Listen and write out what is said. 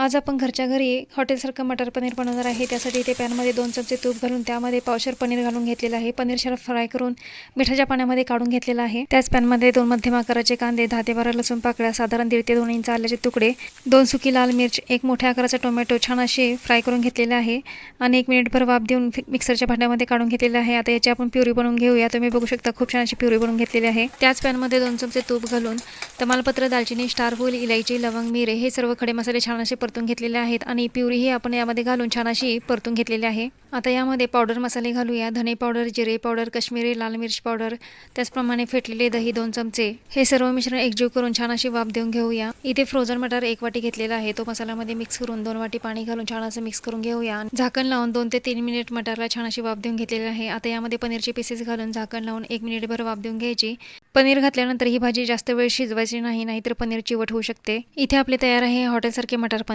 आज आपण घरच्या घरी हॉटेलसारखं मटर पनीर बनवणार आहे। त्यासाठी इथे पॅनमध्ये 2 चमचे तूप घालून त्यामध्ये पावशेर पनीर घालून घेतलेलं आहे। पनीर छान फ्राय करून मिठाच्या पाण्यामध्ये काढून घेतलेलं आहे। त्याच पॅनमध्ये 2 मध्यम आकाराचे कांदे, 10 ते 12 लसूण पाकळ्या, साधारण 1.5 ते 2 इंच आल्याचे तुकडे, 2 सुकी लाल मिर्च, 1 मोठ्या आकाराचा टोमॅटो छान असे फ्राय करून घेतलेले आहे आणि 1 मिनिटभर वाफ देऊन मिक्सरच्या भांड्यामध्ये काढून घेतलेले आहे। आता याची आपण प्युरी बनवून घेऊया। तुम्ही बघू शकता खूप छान अशी प्युरी बनवून घेतलेली आहे। त्याच पॅनमध्ये 2 चमचे तूप घालून तमालपत्र, दालचिनी, स्टार फूल, इलायची, लवंग, मिरे हे सर्व खडे मसाले छान असे परतून घेतलेले आहेत आणि प्युरी ही आपण यामध्ये घालून छान अशी परतून घेतलेली आहे। आता यामध्ये पावडर मसाले घालूया। धने पावडर, जिरे पावडर, काश्मीरी लाल मिर्च पावडर, त्याचप्रमाणे फेटलेले दही 2 चमचे। हे सर्व मिश्रण एकजीव करून छान अशी वाफ देऊन घेऊया। इथे फ्रोझन मटार 1 वाटी घेतलेला आहे। तो मसाल्यामध्ये मिक्स करून 2 वाटी पाणी घालून छान असं मिक्स करून घेऊया। झाकण लावून 2 ते 3 मिनिट मटारला छान अशी वाफ देऊन घेतलेली आहे। आता यामध्ये पनीरचे पीसेस घालून झाकण लावून 1 मिनिटभर वाफ देऊन घ्यायची। पनीर घातल्यानंतर ही भाजी जास्त वेळ शिजवायची नाही, नाहीतर पनीर चिवट होऊ शकते। इथे आपले तयार आहे हॉटेलसारखे मटार पनीर।